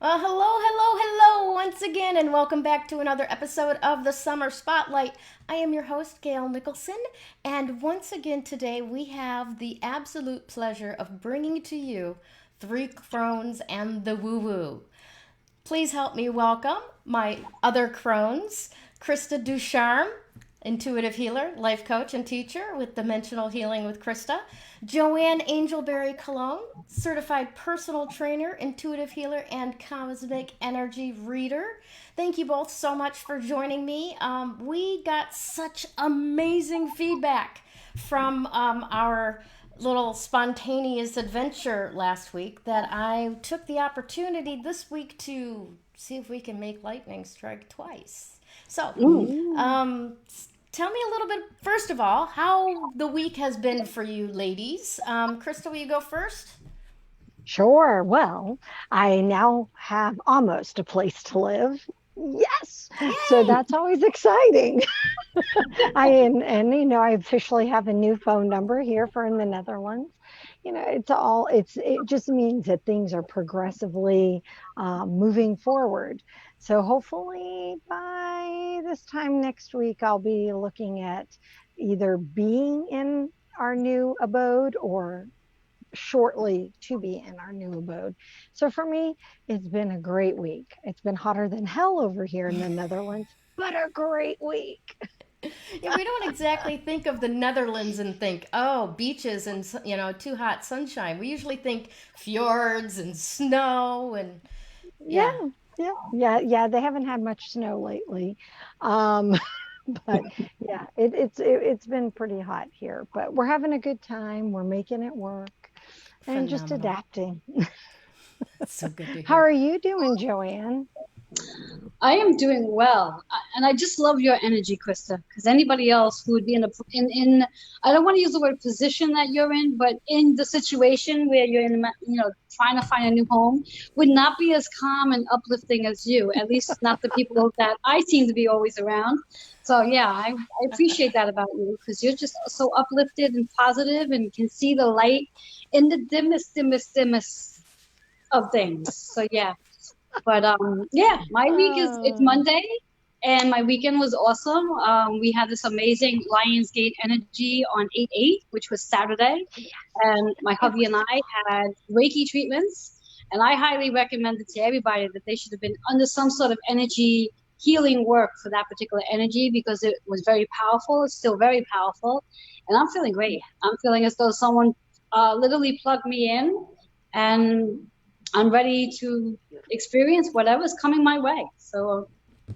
Well, hello once again, and welcome back to another episode of the Summer Spotlight. I am your host, Gayle Nicholson, and once again today we have the absolute pleasure of bringing to you three crones and the woo woo. Please help me welcome my other crones, Krista Ducharme, intuitive healer, life coach, and teacher with Dimensional Healing with Krista. Joanne BarryColon, certified personal trainer, intuitive healer, and cosmic energy reader. Thank you both so much for joining me. We got such amazing feedback from our little spontaneous adventure last week that I took the opportunity this week to see if we can make lightning strike twice. So, tell me a little bit, first of all, how the week has been for you ladies. Krista, will you go first? Sure. Well, I now have almost a place to live. Yes. So Yay! that's always exciting. I officially have a new phone number here for in the Netherlands. It just means that things are progressively moving forward. So hopefully by this time next week, I'll be looking at either being in our new abode or shortly to be in our new abode. So for me, it's been a great week. It's been hotter than hell over here in the Netherlands, but a great week. Yeah, we don't exactly think of the Netherlands and think, oh, beaches and too hot sunshine. We usually think fjords and snow and Yeah, yeah. yeah. They haven't had much snow lately, um, but yeah, it's been pretty hot here. But we're having a good time. We're making it work and just Phenomenal. adapting. That's so good to How hear. are you doing, Joanne? I am doing well, and I just love your energy, Krista. Because anybody else who would be in I don't want to use the word position that you're in, but in the situation where you're trying to find a new home, would not be as calm and uplifting as you. At least not the people that I seem to be always around. So yeah, I appreciate that about you because you're just so uplifted and positive and can see the light in the dimmest of things. So yeah. But yeah, my week is it's Oh, Monday, and my weekend was awesome. We had this amazing Lionsgate energy on 8/8, which was Saturday, and my it hubby was and I had Reiki treatments, and I highly recommend it to everybody that they should have been under some sort of energy healing work for that particular energy because it was very powerful. It's still very powerful, and I'm feeling great. I'm feeling as though someone literally plugged me in, and I'm ready to experience whatever's coming my way. So,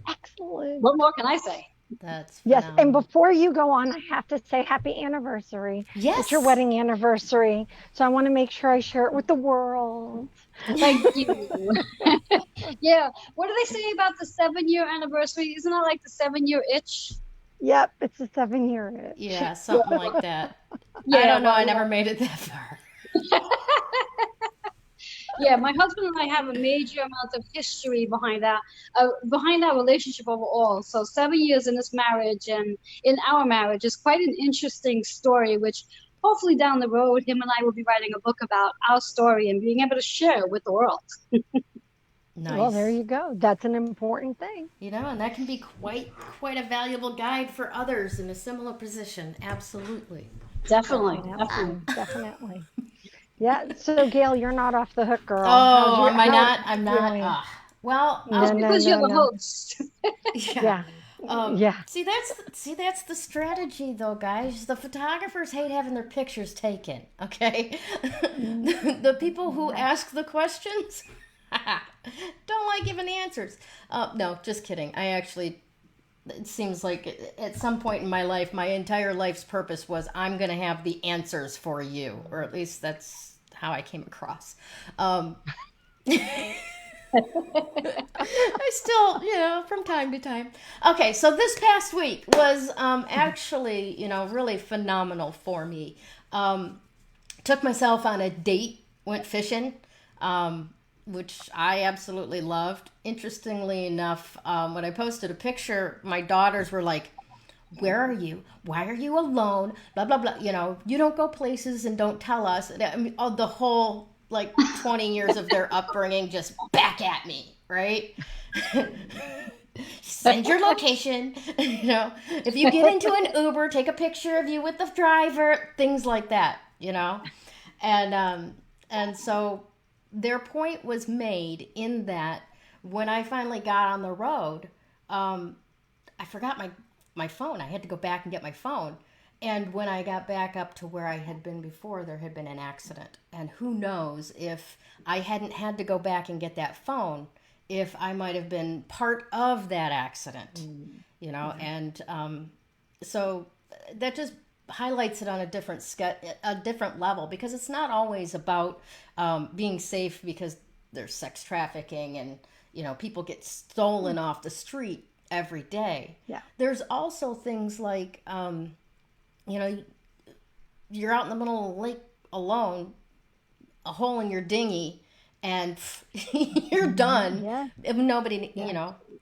excellent. what more can I say? That's Yes, and phenomenal. before you go on, I have to say happy anniversary. It's your Yes. wedding anniversary. So I want to make sure I share it with the world. Thank you. Yeah. What do they say about the 7 year anniversary? Isn't that like the 7 year itch? Yep, it's a 7 year itch. Yeah, something like that. I Yeah. don't know. Well, I never made it that far. yeah. My husband and I have a major amount of history behind our relationship overall. So 7 years in this marriage and in our marriage is quite an interesting story, which hopefully down the road, him and I will be writing a book about our story and being able to share it with the world. Well, there Nice. you go. That's an important thing. And that can be quite a valuable guide for others in a similar position. Absolutely. Definitely, definitely. Definitely, definitely. Yeah. So, Gail, you're not off the hook, girl. Oh, am I How are not? you I'm not. doing? Well, Just No, no, because you're no, the no. host. yeah. Yeah, yeah. See, that's the strategy, though, guys. The photographers hate having their pictures taken. Okay, Mm, the people who yeah. ask the questions don't like giving the answers. No, just kidding. I actually. It seems like at some point in my life, my entire life's purpose was I'm going to have the answers for you, or at least that's how I came across. Um, I still, from time to time. Okay, so this past week was actually, really phenomenal for me. Um, Took myself on a date, went fishing, which I absolutely loved. Interestingly enough, when I posted a picture, my daughters were like, where are you? Why are you alone? Blah, blah, blah. You don't go places and don't tell us. I mean, oh, the whole like 20 years of their upbringing just back at me, right? Send your location. If you get into an Uber, take a picture of you with the driver, things like that, and so their point was made in that when I finally got on the road, I forgot my phone. I had to go back and get my phone. And when I got back up to where I had been before, there had been an accident. And who knows if I hadn't had to go back and get that phone, if I might have been part of that accident, and so that just highlights it on a different level, because it's not always about being safe because there's sex trafficking and people get stolen off the street every day. Yeah. There's also things like you're out in the middle of the lake alone, a hole in your dinghy, and you're done. Yeah. If nobody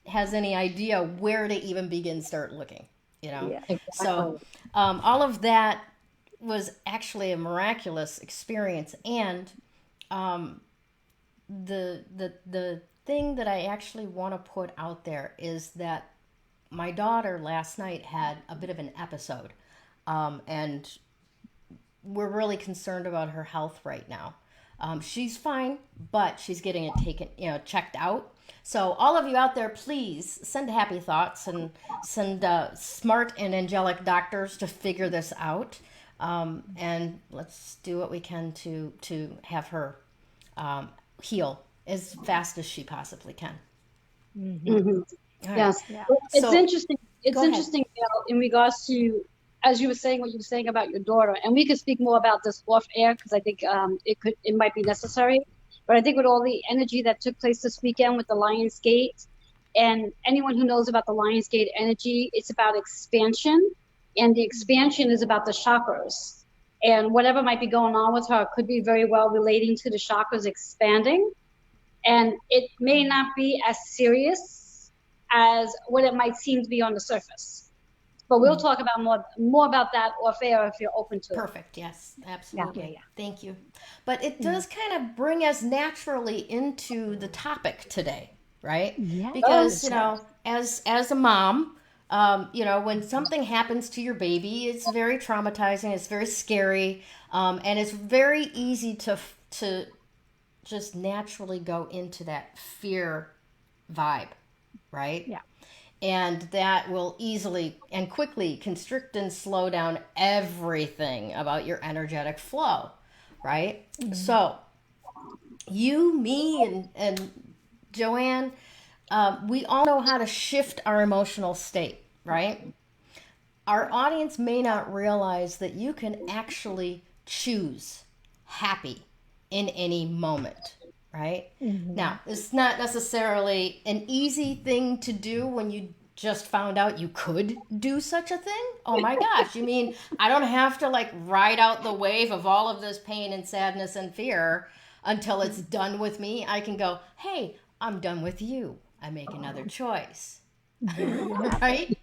has any idea where to even begin start looking. Yeah. So all of that was actually a miraculous experience. And the thing that I actually want to put out there is that my daughter last night had a bit of an episode, and we're really concerned about her health right now. She's fine, but she's getting it checked out. So all of you out there, please send happy thoughts and send smart and angelic doctors to figure this out. And let's do what we can to have her heal as fast as she possibly can. Mm-hmm. Right. Yes. Yeah. It's So, interesting. It's go ahead. interesting, Gail, in regards to, as you were saying, what you were saying about your daughter, and we could speak more about this off air because I think it might be necessary. But I think with all the energy that took place this weekend with the Lions Gate, and anyone who knows about the Lions Gate energy, it's about expansion, and the expansion is about the chakras. And whatever might be going on with her could be very well relating to the chakras expanding. And it may not be as serious as what it might seem to be on the surface. But we'll talk about more about that off air if you're open to it. Perfect. Yes, absolutely. Yeah. Thank you. But it does kind of bring us naturally into the topic today, right? Yeah. Because as a mom, when something happens to your baby, it's very traumatizing. It's very scary, and it's very easy to just naturally go into that fear vibe, right? Yeah. And that will easily and quickly constrict and slow down everything about your energetic flow, right? Mm-hmm. So you, me, and Joanne, we all know how to shift our emotional state, right? Our audience may not realize that you can actually choose happy in any moment, right? Mm-hmm. Now, it's not necessarily an easy thing to do when you just found out you could do such a thing. Oh my gosh, you mean I don't have to ride out the wave of all of this pain and sadness and fear until it's done with me? I can go, hey, I'm done with you. I make another choice. Right?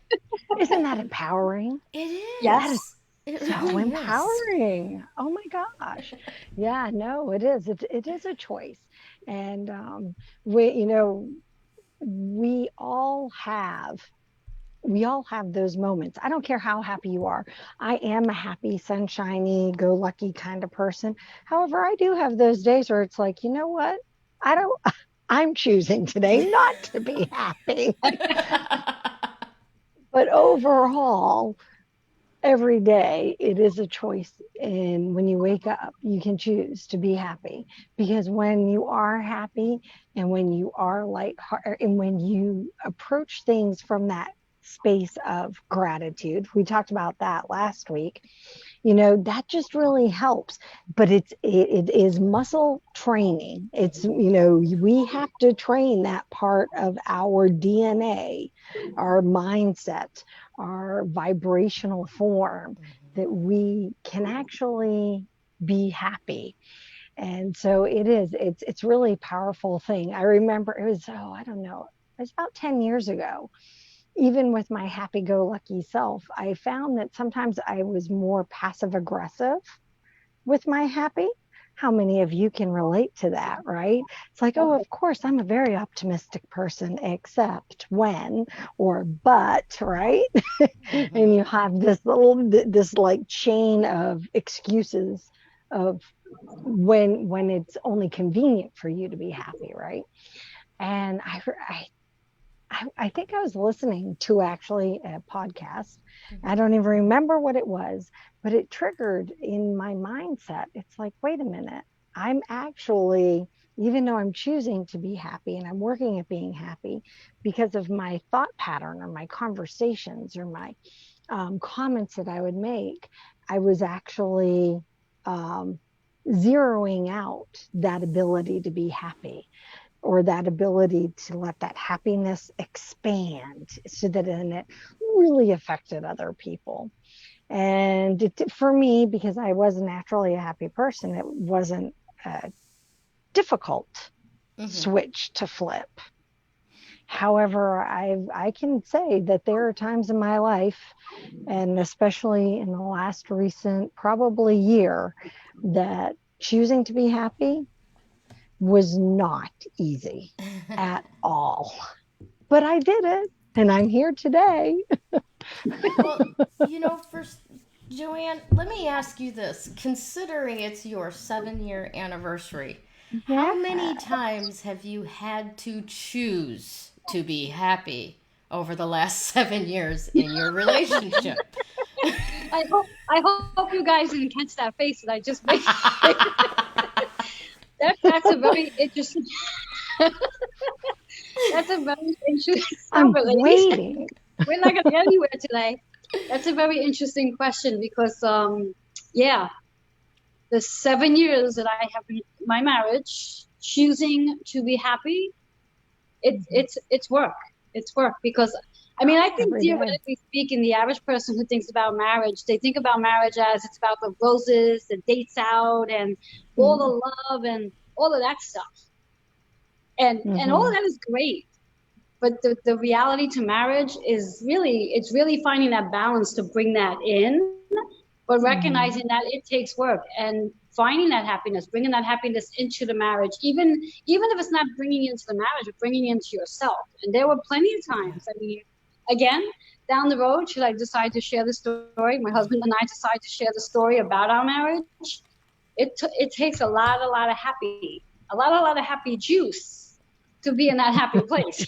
Isn't that empowering? It is. Yes. It So really empowering. Is. Oh my gosh. Yeah, no, it is. It is a choice. And we all have those moments. I don't care how happy you are. I am a happy, sunshiny, go lucky kind of person. However, I do have those days where it's like, you know what? I'm choosing today not to be happy. But overall, every day it is a choice, and when you wake up you can choose to be happy, because when you are happy and when you are and when you approach things from that space of gratitude, we talked about that last week, that just really helps. But it is muscle training. It's we have to train that part of our DNA, our mindset, our vibrational form, that we can actually be happy. And so it's really a powerful thing. I remember it was, I don't know, it was about 10 years ago. Even with my happy-go-lucky self, I found that sometimes I was more passive aggressive with my happy. How many of you can relate to that, right? It's like, oh, of course, I'm a very optimistic person, except when or but, right? And you have this like chain of excuses of when it's only convenient for you to be happy, right? And I think I was listening to actually a podcast. I don't even remember what it was, but it triggered in my mindset. It's like, wait a minute, I'm actually, even though I'm choosing to be happy and I'm working at being happy because of my thought pattern or my conversations or my comments that I would make, I was actually um, zeroing out that ability to be happy or that ability to let that happiness expand so that then it really affected other people. And for me, because I was naturally a happy person, it wasn't a difficult switch to flip. However, I can say that there are times in my life, and especially in the last recent probably year, that choosing to be happy was not easy at all. But I did it, and I'm here today. Well, first, Joanne, let me ask you this. Considering it's your 7-year anniversary, how many Yeah. times have you had to choose to be happy over the last 7 years in your relationship? I hope you guys didn't catch that face that I just made. That's a very interesting. That's a very interesting. I'm Stop it, ladies. waiting. We're not gonna get anywhere today. That's a very interesting question because, yeah, the 7 years that I have been in my marriage, choosing to be happy, it's work. It's work because, I mean, I think Every day. theoretically speaking, the average person who thinks about marriage, they think about marriage as it's about the roses, the dates out, and all the love and all of that stuff. And all of that is great. But the reality to marriage is really, it's really finding that balance to bring that in, but recognizing that it takes work and finding that happiness, bringing that happiness into the marriage, even if it's not bringing it into the marriage, but bringing it into yourself. And there were plenty of times. I mean, again, down the road, should I decide to share the story, my husband and I decide to share the story about our marriage, it takes a lot of happy juice to be in that happy place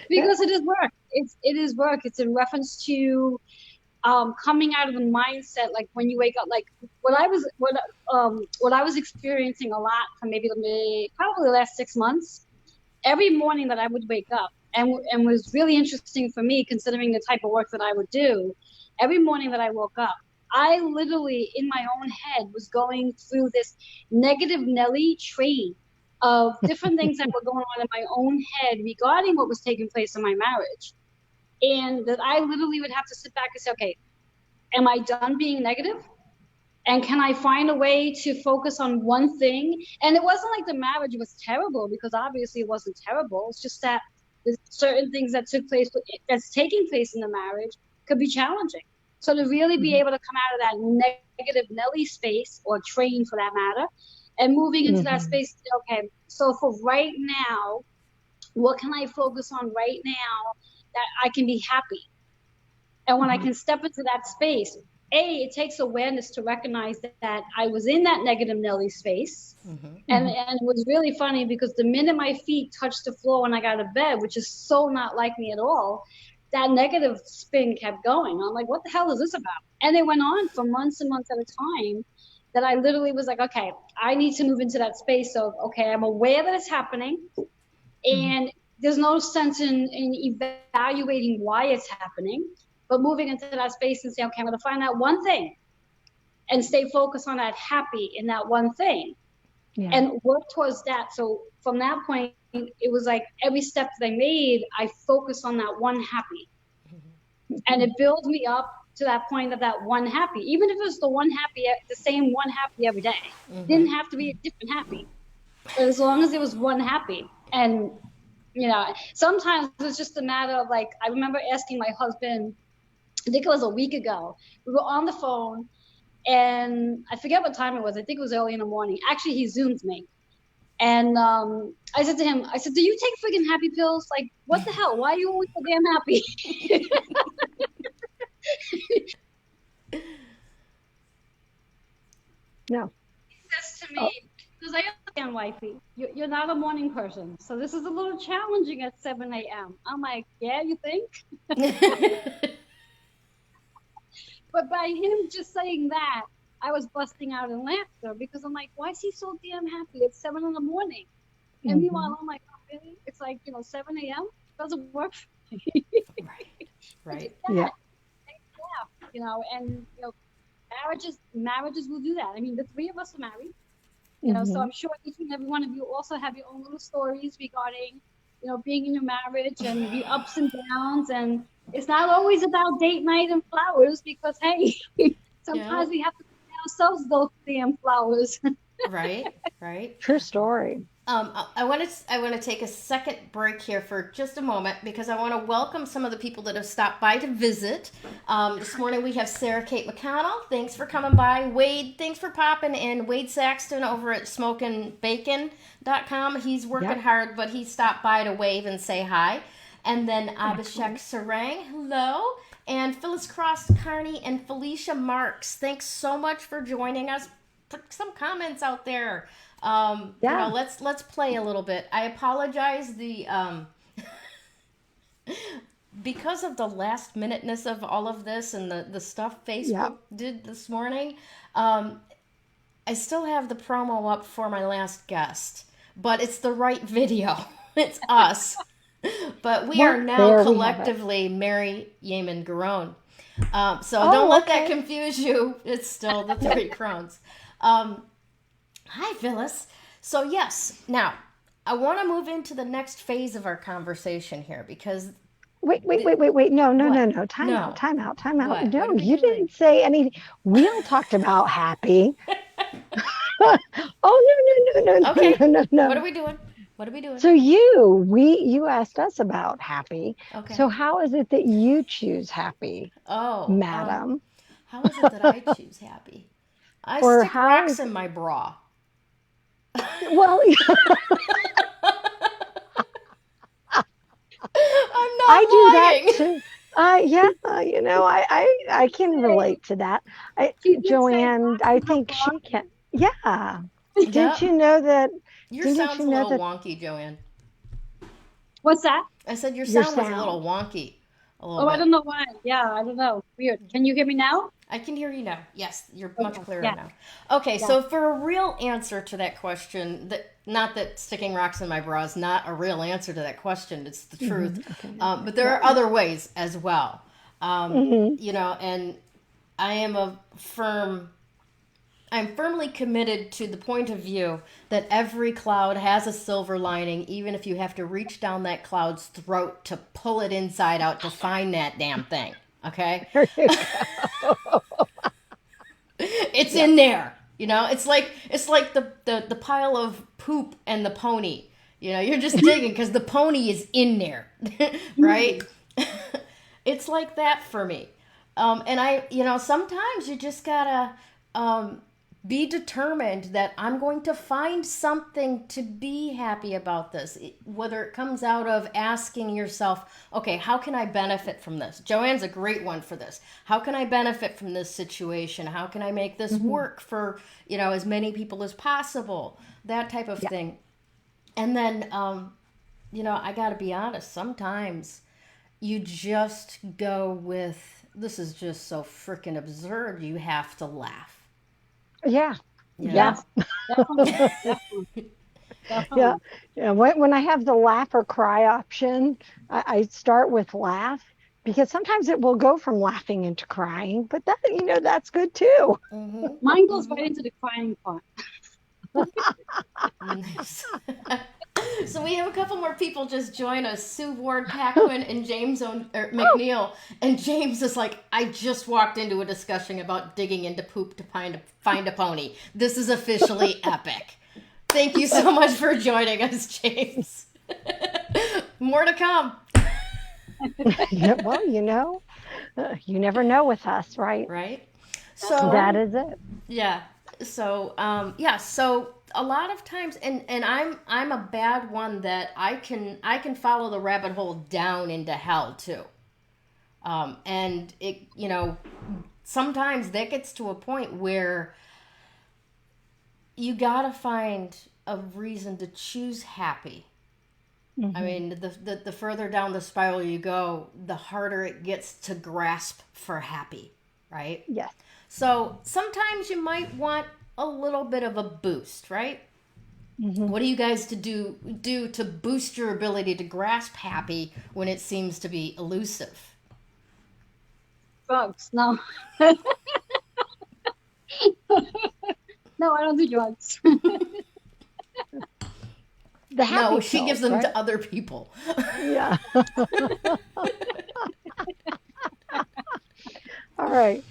because it is work. It is work. It's in reference to coming out of the mindset, like when you wake up, like what I was experiencing a lot for probably the last 6 months. Every morning that I would wake up, and was really interesting for me considering the type of work that I would do. Every morning that I woke up, I literally in my own head was going through this negative Nelly train of different things that were going on in my own head regarding what was taking place in my marriage. And that I literally would have to sit back and say, okay, am I done being negative? And can I find a way to focus on one thing? And it wasn't like the marriage was terrible, because obviously it wasn't terrible. It's just that there's certain things that took place, that's taking place in the marriage could be challenging. So to really be able to come out of that negative Nelly space, or train for that matter, and moving into that space, okay, so for right now, what can I focus on right now that I can be happy? And when I can step into that space, it takes awareness to recognize that I was in that negative Nelly space. And it was really funny because the minute my feet touched the floor when I got out of bed, which is so not like me at all, that negative spin kept going. I'm like, what the hell is this about? And it went on for months and months at a time, that I literally was like, okay, I need to move into that space of, okay, I'm aware that it's happening. And there's no sense in evaluating why it's happening, but moving into that space and say, okay, I'm going to find that one thing and stay focused on that happy in that one thing and work towards that. So from that point, it was like every step that I made, I focused on that one happy. And it built me up to that point of that one happy, even if it was the same one happy every day. Didn't have to be a different happy, but as long as it was one happy. And, sometimes it was just a matter of like, I remember asking my husband, I think it was a week ago, we were on the phone and I forget what time it was. I think it was early in the morning. Actually, he Zoomed me. And I said to him, I said, do you take freaking happy pills? Like, what the hell? Why are you always so damn happy? No. He says to me, because I understand, wifey, you're not a morning person. So this is a little challenging at 7 a.m. I'm like, yeah, you think? But by him just saying that, I was busting out in laughter because I'm like, why is he so damn happy? It's 7 in the morning. And meanwhile, I'm like, oh, really? It's like, 7 a.m. doesn't work for me. Right. Yeah. And marriages will do that. I mean, the three of us are married, so I'm sure each and every one of you also have your own little stories regarding, being in your marriage and the ups and downs. And it's not always about date night and flowers because, hey, sometimes we have to ourselves those damn flowers. Right. True story. I want to take a second break here for just a moment because I want to welcome some of the people that have stopped by to visit. This morning we have Sarah Kate McConnell. Thanks for coming by. Wade, thanks for popping in. Wade Saxton over at smokingbacon.com. He's working hard, but he stopped by to wave and say hi. And then Abhishek Sarang, hello. And Phyllis Cross Carney and Felicia Marks. Thanks so much for joining us. Put some comments out there. Let's play a little bit. I apologize because of the last minuteness of all of this and the stuff Facebook did this morning. I still have the promo up for my last guest, but it's the right video. It's us. But we are now collectively Mary Yeaman Garone. So don't let that confuse you. It's still the three Crones. Hi, Phyllis. So yes, now I want to move into the next phase of our conversation here because... Wait. No. Time out. What? No, What you didn't say anything. We all talked about happy. Oh, no. Okay. No. What are we doing? So you asked us about happy. Okay. So how is it that you choose happy, madam? How is it that I choose happy? I stick rocks in my bra. Well, I'm not I do lying. that too. I can relate to that. Joanne, I think she can. Yeah. Didn't you know that? Your sound's a little wonky, Joanne. What's that? I said your sound was a little wonky. I don't know why. Yeah, I don't know. Weird. Can you hear me now? I can hear you now. Yes, you're much clearer now. Okay, so for a real answer to that question, not that sticking rocks in my bra is not a real answer to that question, it's the truth. Okay. But there are other ways as well. And I'm firmly committed to the point of view that every cloud has a silver lining, even if you have to reach down that cloud's throat to pull it inside out to find that damn thing. Okay? There you go. It's in there. It's like the pile of poop and the pony. You're just digging because the pony is in there. Right? It's like that for me. And sometimes you just gotta be determined that I'm going to find something to be happy about this, whether it comes out of asking yourself, okay, how can I benefit from this? Joanne's a great one for this. How can I benefit from this situation? How can I make this work for, as many people as possible? That type of thing. And then, I got to be honest, sometimes you just go with, this is just so freaking absurd, you have to laugh. Yeah. Definitely. Yeah. When I have the laugh or cry option, I start with laugh because sometimes it will go from laughing into crying, but that's good too. Mine goes right into the crying part. So we have a couple more people just join us, Sue Ward Paquin and James McNeil. And James is like, I just walked into a discussion about digging into poop to find a pony. This is officially epic. Thank you so much for joining us, James. More to come. Well, you never know with us, right? Right. That's So That right. is it. yeah. So yeah. So a lot of times, and I'm a bad one that I can follow the rabbit hole down into hell too. And it, sometimes that gets to a point where you gotta find a reason to choose happy. I Hmm. mean, the further down the spiral you go, the harder it gets to grasp for happy, right? Yes. So sometimes you might want a little bit of a boost, right? Hmm. What do you guys do to boost your ability to grasp happy when it seems to be elusive? Drugs. No, no, I don't do drugs. The No, happy she gives pills, them right? to other people. Yeah. All right.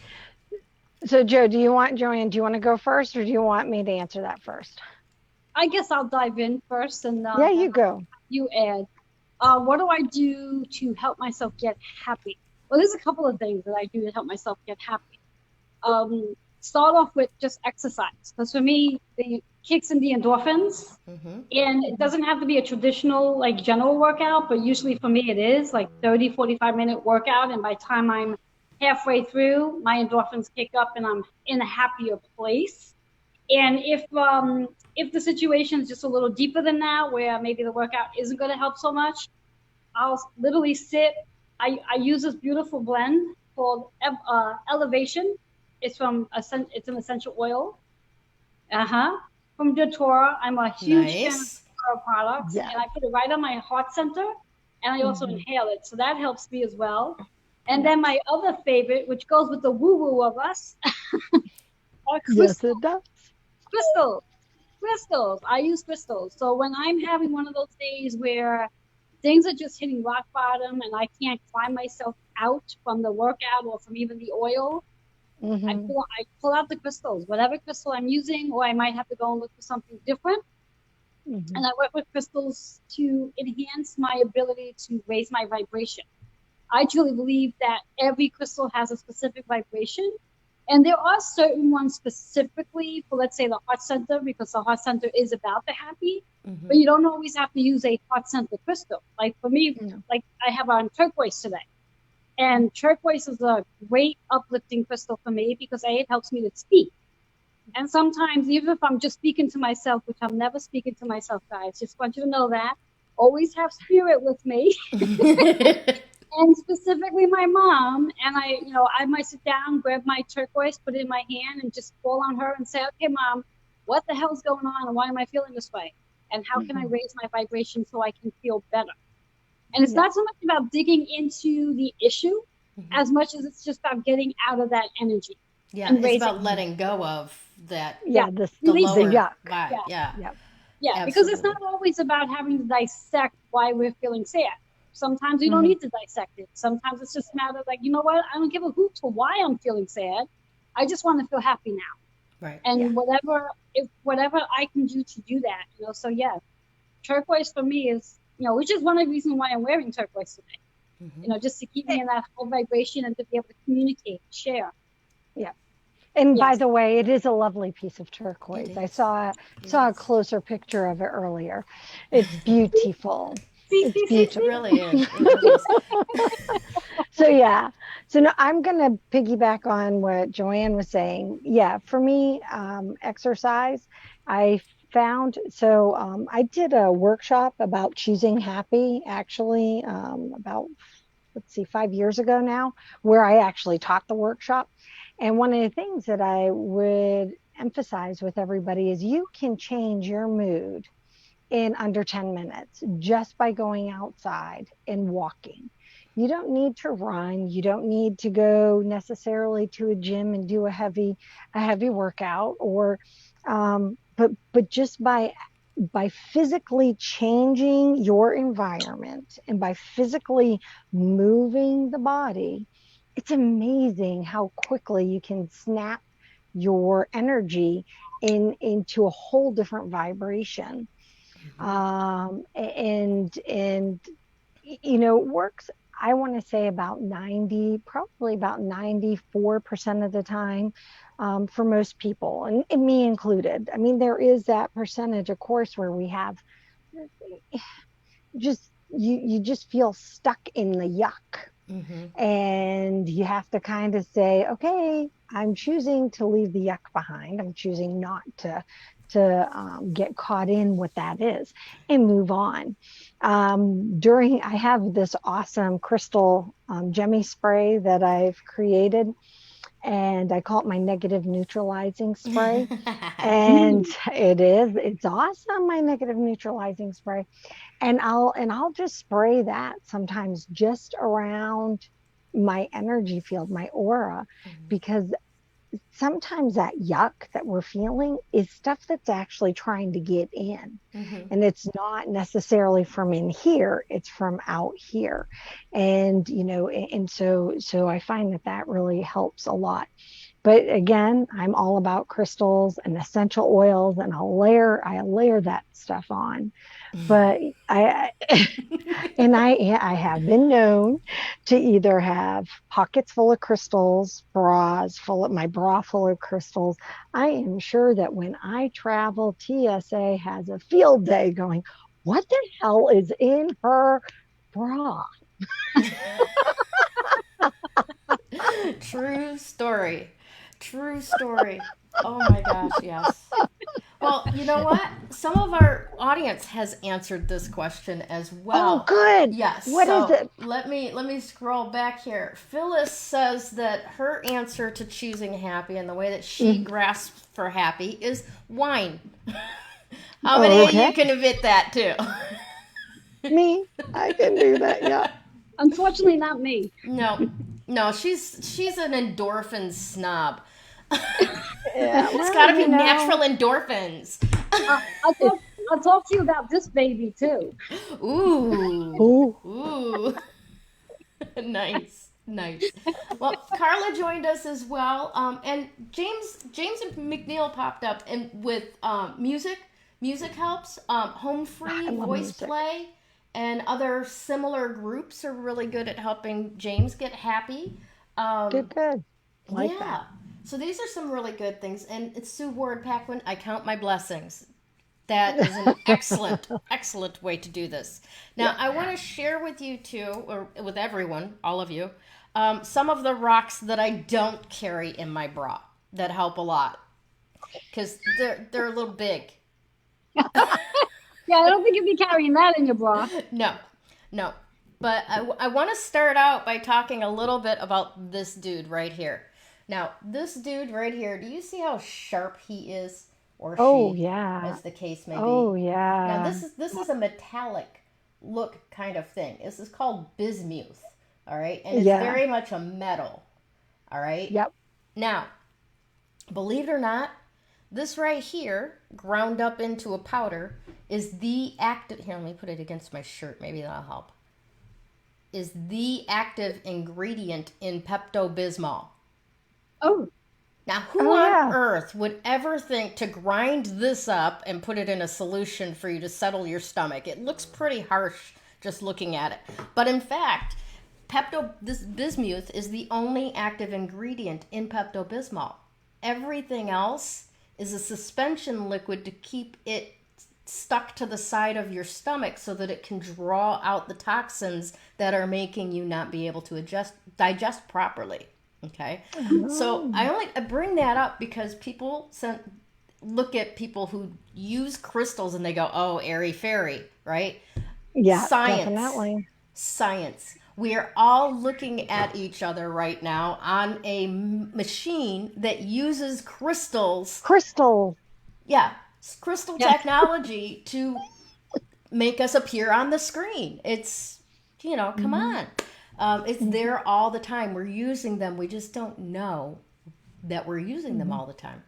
So, Joe, Joanne, do you want to go first or do you want me to answer that first? I guess I'll dive in first, and Yeah, then you go. you add. What do I do to help myself get happy? Well, there's a couple of things that I do to help myself get happy. Start off with just exercise, because for me, it kicks in the endorphins, Mm-hmm. and it doesn't have to be a traditional, like, general workout, but usually for me, it is like 30, 45-minute workout. And by the time I'm halfway through, my endorphins kick up and I'm in a happier place. And if the situation is just a little deeper than that, where maybe the workout isn't going to help so much, I'll literally sit. I use this beautiful blend called Elevation. It's an essential oil. Uh-huh. From Ducharme. I'm a huge fan of Nice. Ducharme products, and Yes. I put it right on my heart center, and I also Hmm. inhale it, so that helps me as well. And Yeah. then my other favorite, which goes with the woo-woo of us, are Yes, it does. crystals. Crystals. I use crystals. So when I'm having one of those days where things are just hitting rock bottom and I can't climb myself out from the workout or from even the oil, Hmm. I pull out the crystals, whatever crystal I'm using, or I might have to go and look for something different. Hmm. And I work with crystals to enhance my ability to raise my vibration. I truly believe that every crystal has a specific vibration. And there are certain ones specifically for, let's say, the heart center, because the heart center is about the happy. Mm-hmm. But you don't always have to use a heart center crystal. Like for me, Yeah. like I have on turquoise today. And turquoise is a great uplifting crystal for me because A, it helps me to speak. And sometimes, even if I'm just speaking to myself, which I'm never speaking to myself, guys, just want you to know that. Always have spirit with me, and specifically my mom. And I might sit down, grab my turquoise, put it in my hand, and just call on her and say, okay, mom, what the hell's going on? And why am I feeling this way? And how can I Hmm. raise my vibration so I can feel better? And it's Yeah. not so much about digging into the issue Mhm. as much as it's just about getting out of that energy Yeah, and it's raising. about letting go of that, Yeah, Yeah. the release The it. lower yuck. vibe. Yeah. Yeah, Yeah. Yeah, because it's not absolutely. always about having to dissect why we're feeling sad. Sometimes we don't Hmm. need to dissect it. Sometimes it's just a matter of, like, you know what? I don't give a hoot to why I'm feeling sad. I just want to feel happy now. Right. Yeah. And whatever I can do to do that, So yeah, turquoise for me is, which is one of the reasons why I'm wearing turquoise today. Mm-hmm. Just to keep Eh, me in that high vibration and to be able to communicate, share. Yeah. And by Yes. the way, it is a lovely piece of It turquoise. I is. It saw a is. closer picture of it earlier. It's beautiful. See, It's see, see, It see. beautiful. really is. It really is. So yeah. So no, I'm gonna piggyback on what Joanne was saying. Yeah, for me, exercise. I found I did a workshop about choosing happy actually about let's see 5 years ago now, where I actually taught the workshop. And one of the things that I would emphasize with everybody is you can change your mood in under 10 minutes just by going outside and walking. You don't need to run. You don't need to go necessarily to a gym and do a heavy workout or but just by physically changing your environment and by physically moving the body, it's amazing how quickly you can snap your energy into a whole different vibration. Mm-hmm. And works. I want to say about 90, probably about 94% of the time, for most people, and me included. I mean, there is that percentage, of course, where we have just, you just feel stuck in the yuck. Mm-hmm. And you have to kind of say, okay, I'm choosing to leave the yuck behind. I'm choosing not to get caught in what that is and move on. I have this awesome crystal gemmy spray that I've created, and I call it my negative neutralizing spray. And it's awesome, my negative neutralizing spray. And I'll just spray that sometimes just around my energy field, my aura, because sometimes that yuck that we're feeling is stuff that's actually trying to get in. Mm-hmm. And it's not necessarily from in here, it's from out here. And, and so I find that really helps a lot. But again, I'm all about crystals and essential oils, and I layer that stuff on. But I and I have been known to either have pockets full of crystals, my bra full of crystals. I am sure that when I travel, TSA has a field day going, what the hell is in her bra? True story. True story. Oh my gosh, yes. Well, you know what? Some of our audience has answered this question as Oh, well. good. Yes. What is So it? let me scroll back here. Phyllis says that her answer to choosing happy and the way that she grasps for happy is wine. How many of Okay. you can admit that too? Me, I can do that. Yeah. Unfortunately, not me. No, she's an endorphin snob. Yeah. It's got Well, to be natural endorphins. I'll talk to you about this baby too. Ooh. Ooh. Ooh. Nice. Nice. Well, Carla joined us as well. And James and McNeil popped up and with music. Music helps. Home I Free, love Voice music. Play, and other similar groups are really good at helping James get happy. Good, good. Like that. Yeah. So these are some really good things. And it's Sue Ward Paquin. I count my blessings. That is an excellent, excellent way to do this. Now, Yeah. I want to share with you too, or with everyone, all of you, some of the rocks that I don't carry in my bra that help a lot because they're a little big. Yeah, I don't think you'd be carrying that in your bra. No, no. But I want to start out by talking a little bit about this dude right here. Now, this dude right here, do you see how sharp he is? Or Oh, she, yeah. as the case may be. Oh, Now, yeah. this is a metallic look kind of thing. This is called bismuth, all right? And it's Yeah. very much a metal, all right? Yep. Now, believe it or not, this right here, ground up into a powder, is the active, here, let me put it against my shirt, maybe that'll help, is the active ingredient in Pepto-Bismol. Oh, Now, who Oh, on yeah. earth would ever think to grind this up and put it in a solution for you to settle your stomach? It looks pretty harsh just looking at it. But in fact, this bismuth is the only active ingredient in Pepto-Bismol. Everything else is a suspension liquid to keep it stuck to the side of your stomach so that it can draw out the toxins that are making you not be able to digest properly. Okay, so I bring that up because people look at people who use crystals and they go, "Oh, airy fairy," right? Yeah, Science, definitely. science. We are all looking at each other right now on a machine that uses crystals. Crystal. Yeah, crystal yeah. technology to make us appear on the screen. It's, come on. It's there all the time. We're using them. We just don't know that we're using them all the time.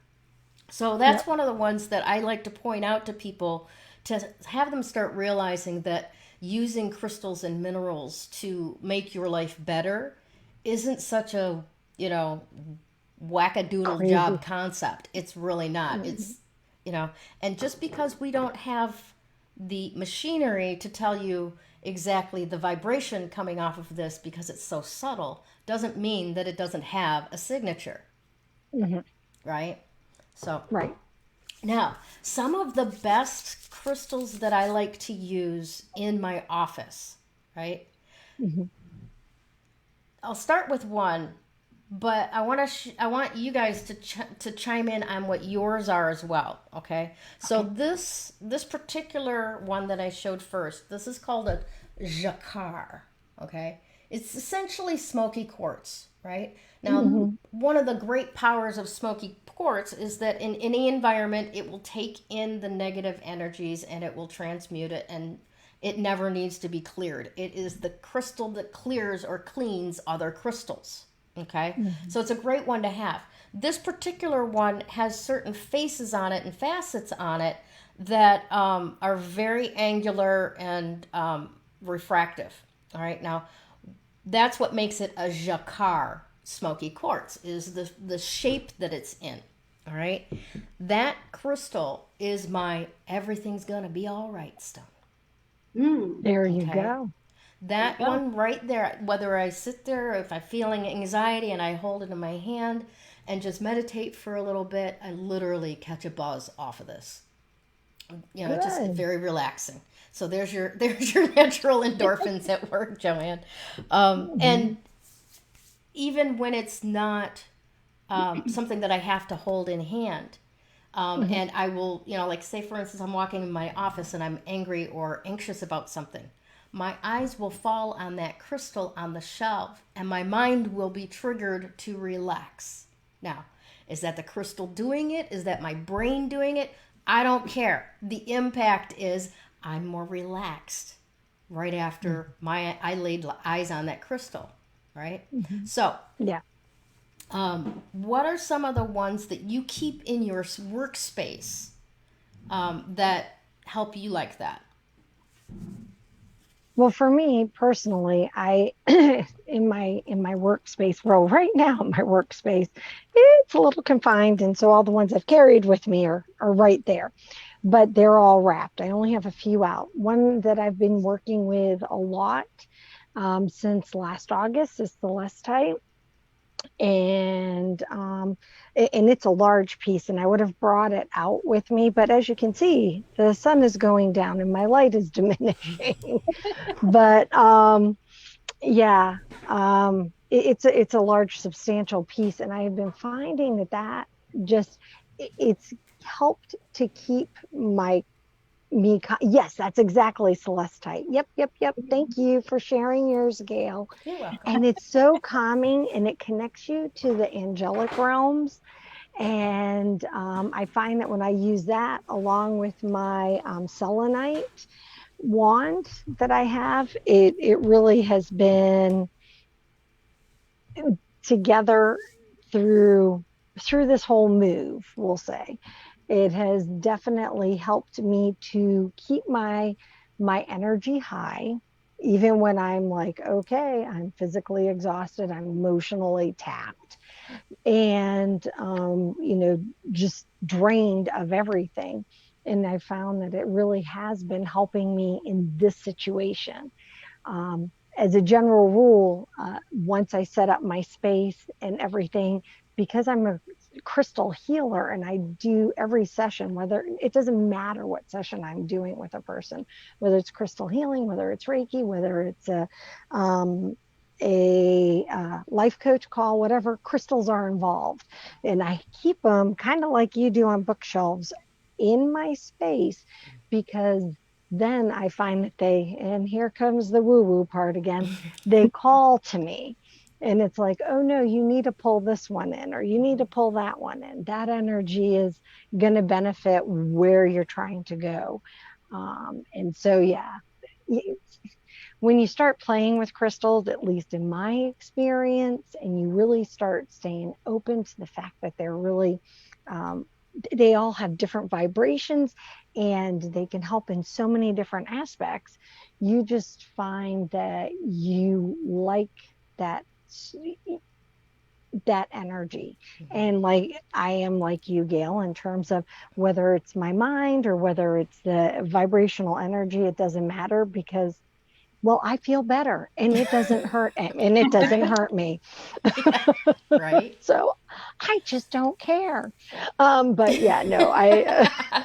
So that's Yep. one of the ones that I like to point out to people to have them start realizing that using crystals and minerals to make your life better isn't such a, wackadoodle Crazy. job concept. It's really not. It's, and just because we don't have the machinery to tell you exactly the vibration coming off of this because it's so subtle doesn't mean that it doesn't have a signature, Hmm. right? So Right. now, some of the best crystals that I like to use in my office, right? Hmm. I'll start with one, but I want you guys to chime in on what yours are as well, okay? So Okay. this particular one that I showed first, this is called a jacquard, okay? It's essentially smoky quartz, right? Now, Hmm. one of the great powers of smoky quartz is that in any environment, it will take in the negative energies and it will transmute it, and it never needs to be cleared. It is the crystal that clears or cleans other crystals. Okay, Hmm. so it's a great one to have. This particular one has certain faces on it and facets on it that are very angular and refractive. All right, now that's what makes it a jacquard smoky quartz, is the shape that it's in. All right, that crystal is my everything's gonna be all right stone. Mm. There you Okay, go. There you that go. one right there, whether I sit there or if I'm feeling anxiety and I hold it in my hand and just meditate for a little bit, I literally catch a buzz off of this. You know, it's just Good. very relaxing. So there's your natural endorphins at work, Joanne. Hmm. And even when it's not something that I have to hold in hand, Hmm. and I will, you know, like say for instance, I'm walking in my office and I'm angry or anxious about something. My eyes will fall on that crystal on the shelf and my mind will be triggered to relax. Now, is that the crystal doing it? Is that my brain doing it? I don't care. The impact is I'm more relaxed right after I laid eyes on that crystal, right? Hmm. So, Yeah. what are some of the ones that you keep in your workspace that help you like that? Well, for me personally, I in my workspace, well, right now my workspace, it's a little confined, and so all the ones I've carried with me are right there, but they're all wrapped. I only have a few out. One that I've been working with a lot since last August is Celestite, and it's a large piece, and I would have brought it out with me, but as you can see, the sun is going down and my light is diminishing. But yeah, it's a large, substantial piece, and I have been finding that just it's helped to keep yes, that's exactly celestite. Yep, yep, yep. Thank you for sharing yours, Gail. You're welcome. And it's so calming, and it connects you to the angelic realms. And I find that when I use that along with my selenite wand that I have, it really has been together through this whole move, we'll say. It has definitely helped me to keep my energy high, even when I'm like, okay, I'm physically exhausted, I'm emotionally tapped, and just drained of everything. And I found that it really has been helping me in this situation. As a general rule, once I set up my space and everything, because I'm a crystal healer and I do every session, whether it doesn't matter what session I'm doing with a person, whether it's crystal healing, whether it's Reiki, whether it's um, a life coach call, whatever, crystals are involved. And I keep them kind of like you do on bookshelves in my space, because then I find that and here comes the woo woo part again, they call to me. And it's like, oh no, you need to pull this one in, or you need to pull that one in. That energy is going to benefit where you're trying to go. And so, yeah, when you start playing with crystals, at least in my experience, and you really start staying open to the fact that they're really, um, they all have different vibrations and they can help in so many different aspects, you just find that you like that that energy. And like I am like you, Gail, in terms of whether it's my mind or whether it's the vibrational energy, it doesn't matter because well, I feel better and it doesn't hurt and it doesn't hurt me. Yeah, right. So I just don't care. But yeah, no, I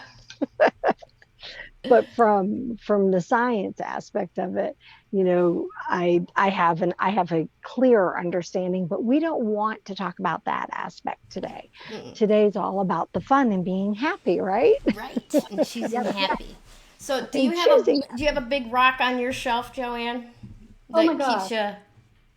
but from the science aspect of it, I have a clearer understanding, but we don't want to talk about that aspect today. Mm. Today's all about the fun and being happy, right? Right, and choosing Yes, yes. happy. So, And choosing. do you have a big rock on your shelf, Joanne, Oh my that keeps God. you?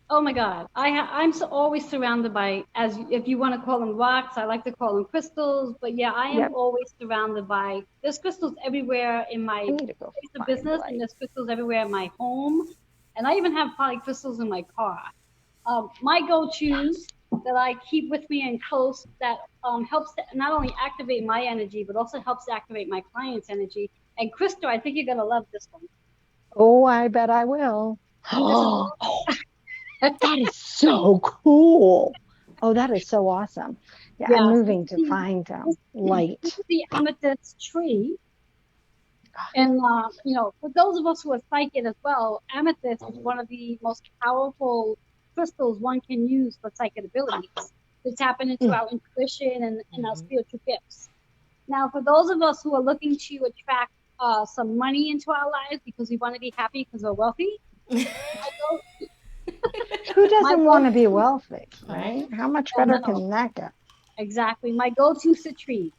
Oh my God. I'm so always surrounded by, as if you want to call them rocks, I like to call them crystals. But yeah, I am Yep. always surrounded by, there's crystals everywhere in my I need to go place of find business, and light. there's crystals everywhere in my home. And I even have polycrystals in my car. My go-tos that I keep with me and close that helps to not only activate my energy, but also helps to activate my client's energy. And Krista, I think you're going to love this one. Oh, I bet I will. This is Oh, that is so cool. Oh, that is so awesome. Yeah, I'm yes, moving to find this light. is the amethyst tree. And, for those of us who are psychic as well, amethyst is one of the most powerful crystals one can use for psychic abilities to tap into Mm. our intuition and our spiritual gifts. Now, for those of us who are looking to attract some money into our lives because we want to be happy because we're wealthy, my go- Who my doesn't want to be go-to, wealthy, Right. right? How much oh better no, can that get? exactly. My go-to citrine.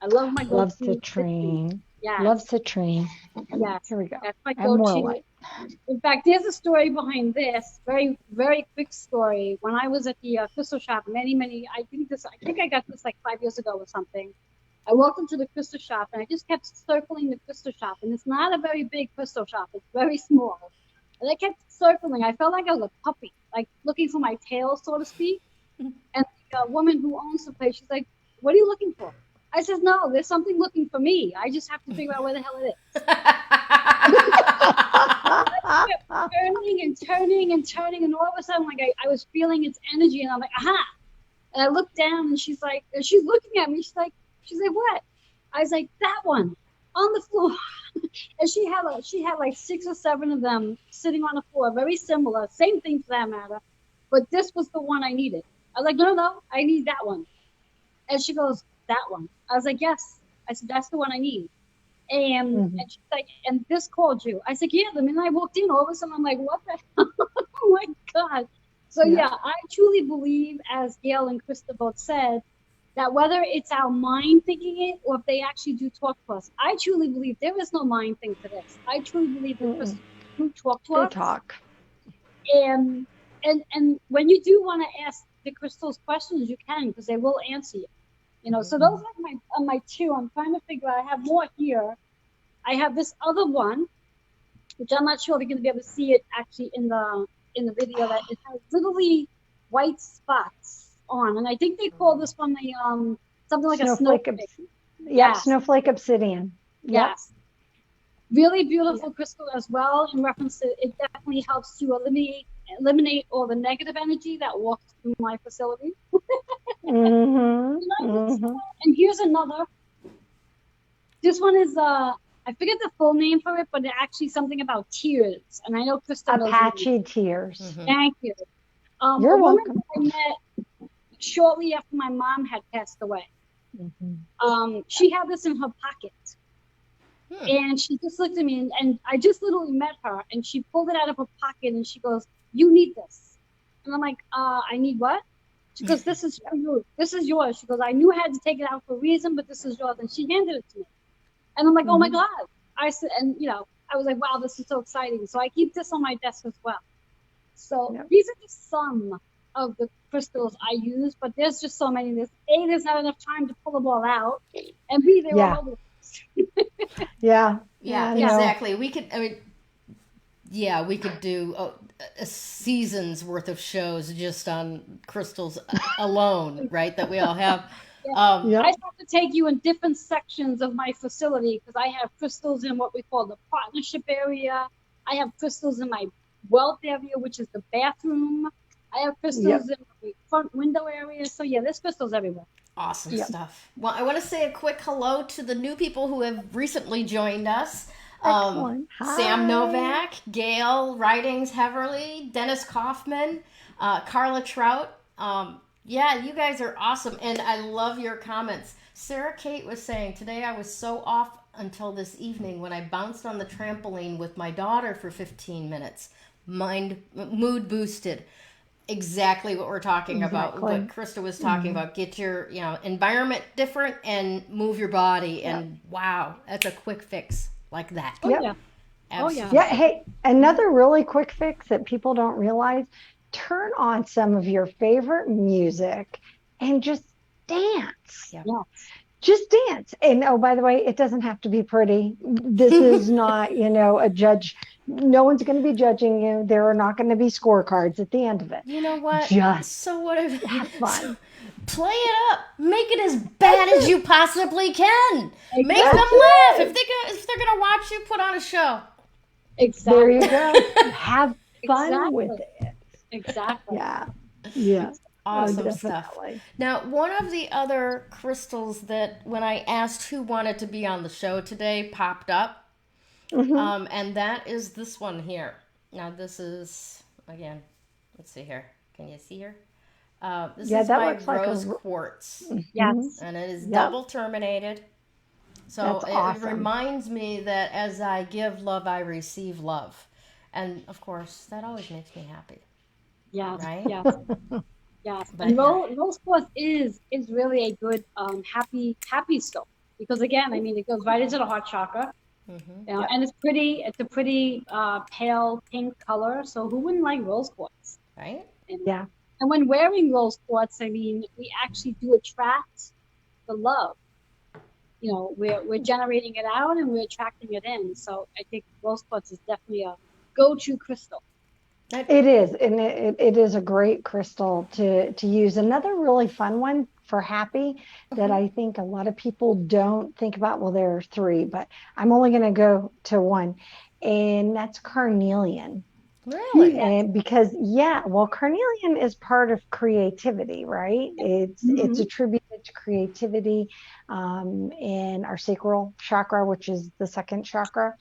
I love my Love go-to citrine. citrine. Love Yes, citrine. yes, Here we go. that's my And more go-to. light. In fact, there's a story behind this, very, very quick story. When I was at the crystal shop, I think I got this like 5 years ago or something. I walked into the crystal shop and I just kept circling the crystal shop. And it's not a very big crystal shop, it's very small. And I kept circling. I felt like I was a puppy, like looking for my tail, so to speak. And the woman who owns the place, she's like, "What are you looking for?" I says, "No, there's something looking for me. I just have to figure out where the hell it is." Turning and turning and turning, and all of a sudden, like I was feeling its energy, and I'm like, aha! And I looked down, and she's looking at me. She's like, what? I was like, that one on the floor, and she had like 6 or 7 of them sitting on the floor, very similar, same thing for that matter, but this was the one I needed. I was like, no, I need that one. And she goes, that one. I was like, yes. I said, that's the one I need. And she's like, and this called you. I said, yeah. The minute I walked in, all of a sudden, I'm like, what the hell? Oh my God. So yeah, I truly believe, as Gail and Krista both said, that whether it's our mind thinking it or if they actually do talk to us, I truly believe there is no mind thing to this. I truly believe that crystals do talk to They us. talk. And when you do want to ask the crystals questions, you can, because they will answer you. So those are my 2. I'm trying to figure out. I have more here. I have this other one, which I'm not sure if you're going to be able to see it actually in the video. That it has literally white spots on, and I think they call this one the something like Snowflake. a snowflake. Yes. Snowflake obsidian. Yep. Yes. Really beautiful crystal as well. In reference to, it definitely helps to eliminate all the negative energy that walks through my facility. And here's another. This one is I forget the full name for it, but it's actually something about tears. And I know Krista knows. Apache tears. Thank you. You're a woman welcome. I met shortly after my mom had passed away. She had this in her pocket. And she just looked at me, and I just literally met her, and she pulled it out of her pocket, and she goes, "You need this." And I'm like, I need what? She goes, "This is for you. This is yours." She goes, "I knew I had to take it out for a reason, but this is yours." And she handed it to me. And I'm like, oh my God. I said, and I was like, wow, this is so exciting. So I keep this on my desk as well. So these are just some of the crystals I use, but there's just so many. There's not enough time to pull them all out, and B, they're all over the place. Yeah, exactly. We could, we could do a season's worth of shows just on crystals alone, right? That we all have. I have to take you in different sections of my facility, because I have crystals in what we call the partnership area. I have crystals in my wealth area, which is the bathroom. I have Yep. crystals in my front window area. So yeah, there's crystals everywhere. Awesome Yep. stuff. Well, I want to say a quick hello to the new people who have recently joined us. Excellent. Sam Hi. Novak, Gail Ridings Heverly, Dennis Kaufman, Carla Trout. Yeah, you guys are awesome, and I love your comments. Sarah Kate was saying, today I was so off until this evening when I bounced on the trampoline with my daughter for 15 minutes. Mood boosted. Exactly what we're talking about, what Exactly. Krista was talking Mhm. about. Get your, environment different and move your body. Yep. And wow, that's a quick fix like that. Oh Yep. yeah. Oh yeah. Yeah. Absolutely. Hey, another really quick fix that people don't realize, turn on some of your favorite music and just dance. Yep. Yeah. Just dance. And oh, by the way, it doesn't have to be pretty. This is not, a judge. No one's going to be judging you. There are not going to be scorecards at the end of it. You know what? Just So what if have so fun. play it up. Make it as That's bad as it. you possibly can. Make them Exactly. That's laugh. it. If they're gonna watch you, put on a show. There Exactly. you go. Have fun with Exactly. it. Exactly. Yeah. Yeah. Oh, Awesome stuff. definitely. Now, one of the other crystals that when I asked who wanted to be on the show today popped up, Hmm. and that is this one here. Now, this is, again, let's see here. Can you see here? This Yeah, is that my looks like a. rose quartz, Mhm. Yes. and it is Yep. double terminated. So That's it awesome. reminds me that as I give love, I receive love. And of course, that always makes me happy, Yes. right? Yes. Yes. But And yeah. rose quartz is really a good happy stone because again, I mean, it goes right into the heart chakra. Hmm. You know, Yep. and it's pretty. It's a pretty pale pink color. So who wouldn't like rose quartz? Right? And Yeah. and when wearing rose quartz, I mean, we actually do attract the love. You know, we're generating it out and we're attracting it in. So I think rose quartz is definitely a go-to crystal. That, It is, and it is a great crystal to use. Another really fun one for happy that mhm. I think a lot of people don't think about. Well, there are three, but I'm only going to go to one, and that's carnelian. Really? Yes. And because yeah, well, carnelian is part of creativity, right? It's Hmm. attributed to creativity in our sacral chakra, which is the second chakra,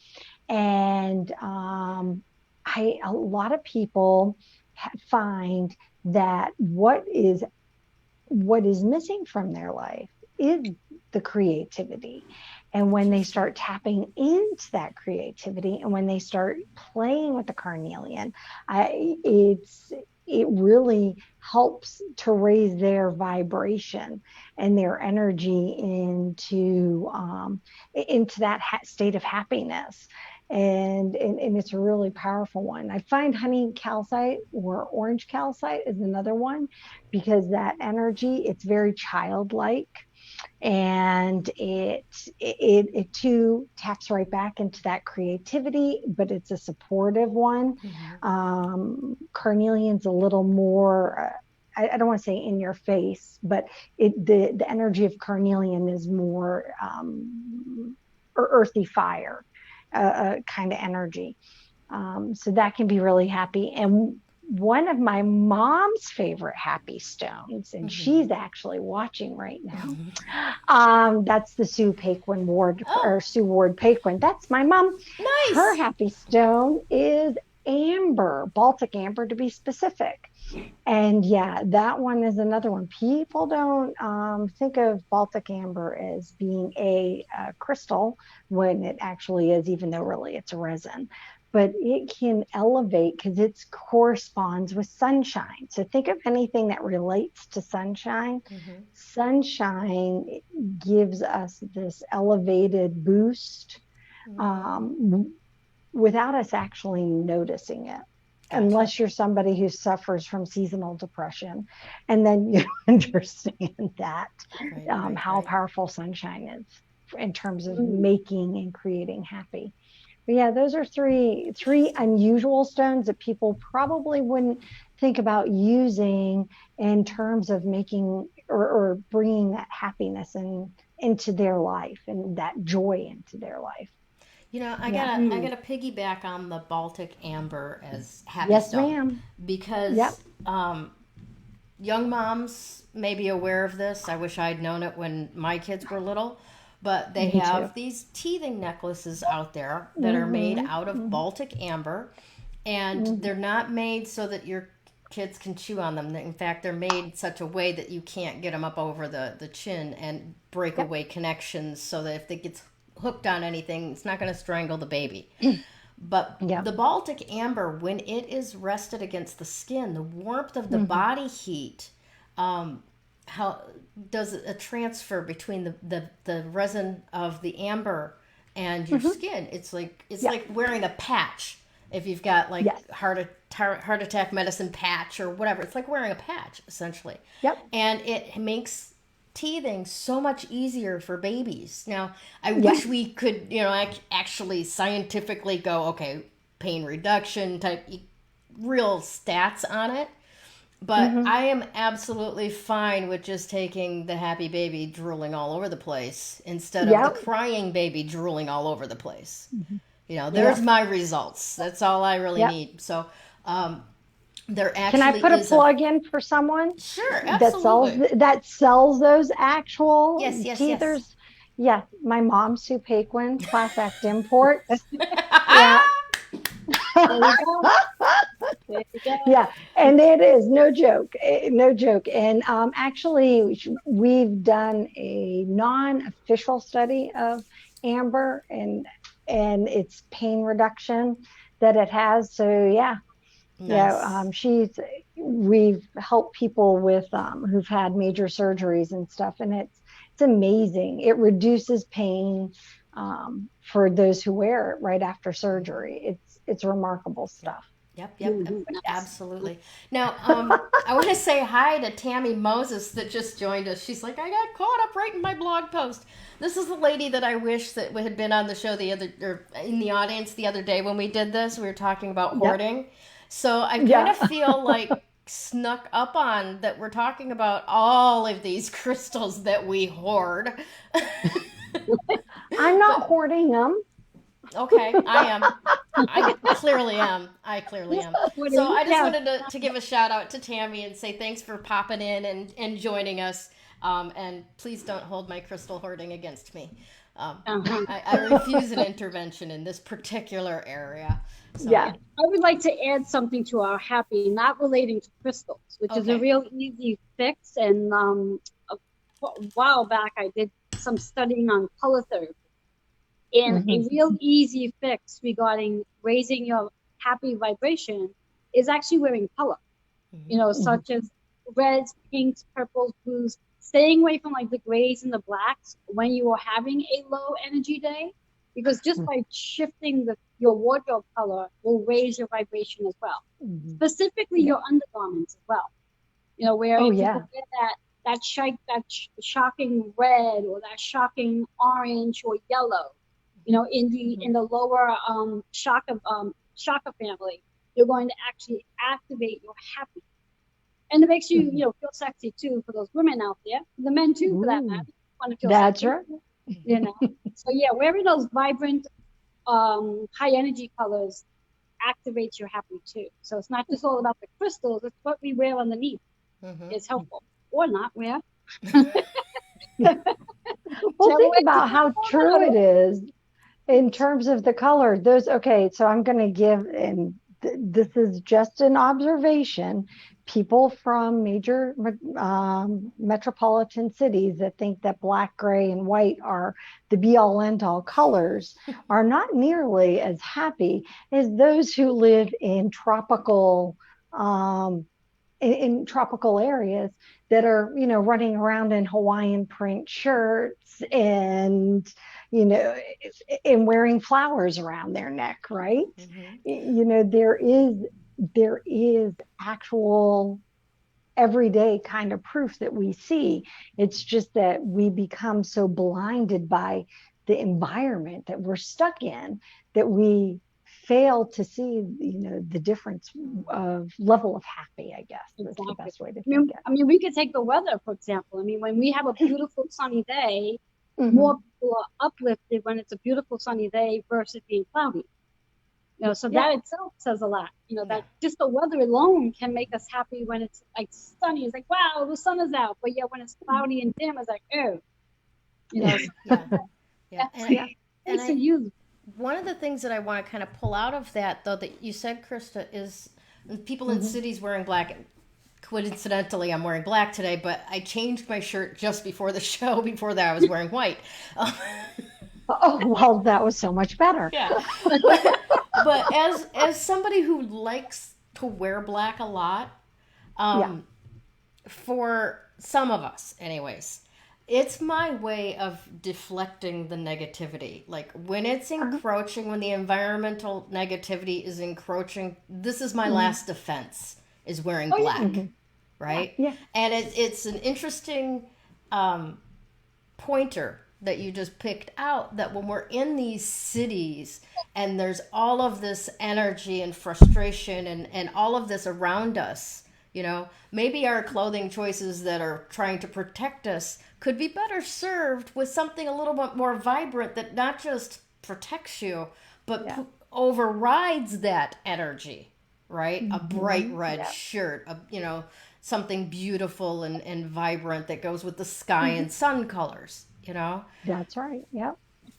and a lot of people find that what is missing from their life is the creativity. And when they Interesting. start tapping into that creativity and when they start playing with the carnelian, it really helps to raise their vibration and their energy into that state of happiness. And it's a really powerful one. I find honey calcite or orange calcite is another one because that energy, it's very childlike, and it too taps right back into that creativity, but it's a supportive one. Hmm. Carnelian's a little more I don't want to say in your face, but the energy of carnelian is more earthy fire kind of energy. So that can be really happy. And one of my mom's favorite happy stones, and Hmm. she's actually watching right now. Hmm. That's the Sue Paquin Ward Oh, or Sue Ward Paquin. That's my mom. Her nice. happy stone is amber, Baltic amber to be specific. And yeah, that one is another one. People don't think of Baltic amber as being a crystal when it actually is, even though really it's a resin. But it can elevate because it corresponds with sunshine. So think of anything that relates to sunshine. Hmm. Sunshine gives us this elevated boost Mm, um, without us actually noticing it, gotcha. unless you're somebody who suffers from seasonal depression. And then you understand that Right, right, how right. powerful sunshine is in terms of Mm. making and creating happy. But yeah, those are three unusual stones that people probably wouldn't think about using in terms of making or bringing that happiness into their life and that joy into their life. I Yeah. gotta piggyback on the Baltic amber as happy Yes, stone ma'am. Yep. because young moms may be aware of this. I wish I'd known it when my kids were little, but they Me too. have these teething necklaces out there that are made Mm-hmm. out of Mm-hmm. Baltic amber, and Mm-hmm. they're not made so that your kids can chew on them. In fact, they're made such a way that you can't get them up over the chin and break Yep. away connections so that if it gets hooked on anything, it's not going to strangle the baby. But Yep. the Baltic amber, when it is rested against the skin, the warmth of the Mm-hmm. body heat, how does a transfer between the resin of the amber and your Mm-hmm. skin? It's Yep. like wearing a patch. If you've got like Yes. heart attack medicine patch or whatever, it's like wearing a patch essentially, Yep. and it makes teething so much easier for babies. Now, I Yes. wish we could, actually scientifically go, okay, pain reduction type real stats on it. But Mm-hmm. I am absolutely fine with just taking the happy baby drooling all over the place instead of the Yep. crying baby drooling all over the place. Mm-hmm. There's Yep. my results. That's all I really Yep. need. So, there Can I actually put a is a plug in for someone sure, that sells absolutely. those actual Yes, yes, yes. teethers? Yeah, my mom, Sue Paquin, Class Act Imports. Yeah. There you go. There you go. Yeah, and it is no joke, no joke. And actually, we've done a non-official study of amber and its pain reduction that it has. So yeah, yeah. Nice. We've helped people with who've had major surgeries and stuff, and it's amazing. It reduces pain for those who wear it right after surgery. It's remarkable Yep. stuff. Yep, yep, Mhm. Nice. absolutely. Now, I want to say hi to Tammy Moses that just joined us. She's like, I got caught up right in my blog post. This is the lady that I wish that had been on the show or in the audience the other day when we did this. We were talking about Yep. hoarding. So I kind Yeah. of feel like snuck up on that we're talking about all of these crystals that we hoard. I'm not But hoarding them. okay, I am. I clearly am. I clearly am. So Pudding. I just Yeah. wanted to give a shout out to Tammy and say thanks for popping in and joining us. And please don't hold my crystal hoarding against me. Um, Uh-huh. I refuse an intervention in this particular area. So, Yeah. Yeah. I would like to add something to our happy, not relating to crystals, which is a okay. real easy fix. And a while back, I did some studying on color therapy. And a Hmm. real easy fix regarding raising your happy vibration is actually wearing color, Hmm. Hmm. such as reds, pinks, purples, blues, staying away from like the grays and the blacks when you are having a low energy day, because just by shifting your wardrobe color will raise your vibration as well, Hmm. specifically Yeah. your undergarments as well. Where Oh if you could yeah. wear shocking red or that shocking orange or yellow, Hmm. in the lower shaka family, you're going to actually activate your happy, and it makes you Hmm. feel sexy too for those women out there, the men too for that matter. Ooh, Want to feel that's sexy, right. you know. So yeah, wearing those vibrant, high energy colors activates your happy too. So it's not just all about the crystals; it's what we wear underneath Hmm. is helpful or not wear. Well, Whichever think way you about want to how go true about it it. is in terms of the color. Okay, so I'm going to give, and this is just an observation. People from major metropolitan cities that think that black, gray, and white are the be all end all colors are not nearly as happy as those who live um, in tropical areas that are running around in Hawaiian print shirts and you know and wearing flowers around their neck, right? Hmm. There is actual everyday kind of proof that we see. It's just that we become so blinded by the environment that we're stuck in that we fail to see, the difference of level of happy, I guess that's the Exactly. best way to think I mean, we could take the weather, for example. I mean, when we have a it. beautiful sunny day, Hmm. or uplifted when it's a beautiful sunny day versus being cloudy. So Yeah. that itself says a lot. Yeah. That just the weather alone can make us happy when it's like sunny. It's like, wow, the sun is out. But yeah, when it's cloudy and dim, it's like, oh, Yeah. Yeah. Yeah. Thanks to you. One of the things that I want to kind of pull out of that, though, that you said, Krista, is people in cities wearing black. Coincidentally, I'm wearing black today, but I changed my shirt just before the show. Before that, I was wearing white. Oh, well, that was so much better. Yeah. But as somebody who likes to wear black a lot, for some of us, anyways, it's my way of deflecting the negativity. Like when it's encroaching, when the environmental negativity is encroaching, this is my last defense, is wearing black, right? Yeah. And it's an interesting pointer that you just picked out, that when we're in these cities and there's all of this energy and frustration and all of this around us, maybe our clothing choices that are trying to protect us could be better served with something a little bit more vibrant that not just protects you, but overrides that energy, right? A bright red shirt, something beautiful and vibrant that goes with the sky and sun colors, That's right. Yep.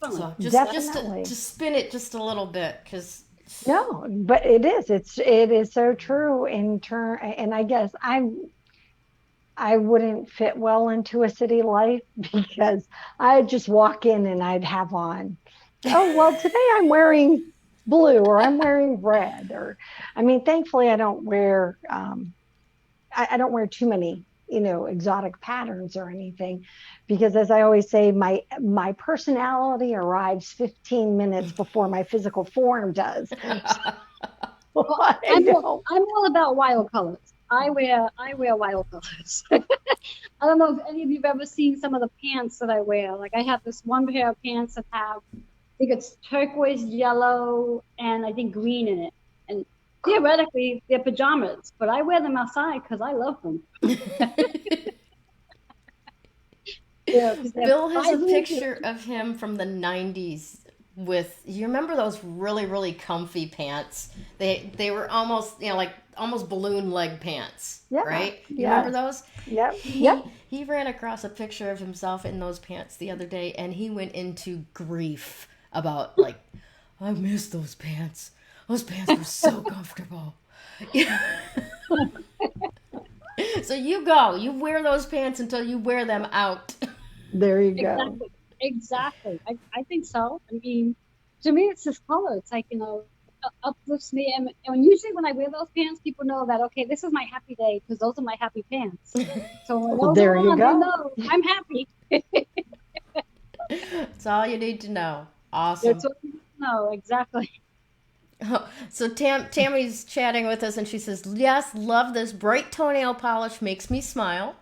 So Definitely. just spin it just a little bit, because No, but it is. It is so true in turn. And I guess I wouldn't fit well into a city life because I'd just walk in and I'd have on, oh, well, today I'm wearing blue or I'm wearing red. Or, I mean, thankfully I don't wear, I don't wear too many, exotic patterns or anything, because as I always say, my personality arrives 15 minutes before my physical form does. I'm all about wild colors. I wear wild colors. I don't know if any of you've ever seen some of the pants that I wear. Like I have this one pair of pants that have, I think it's turquoise yellow and I think green in it. And theoretically, they're pajamas, but I wear them outside because I love them. Bill has a picture of him from the 90s with, you remember those really, really comfy pants? They were almost, like almost balloon leg pants, right? You remember those? Yep. He ran across a picture of himself in those pants the other day, and he went into grief about, like, I miss those pants. Those pants were so comfortable. So you wear those pants until you wear them out. There you go. Exactly. I think so. I mean, to me, it's this color. It's like, uplifts me. And usually when I wear those pants, people know that, okay, this is my happy day because those are my happy pants. So when those there are you on, go. they know I'm happy. That's all you need to know. Awesome. That's what you need to know. Exactly. So Tammy's chatting with us, and she says, yes, love this. Bright toenail polish makes me smile.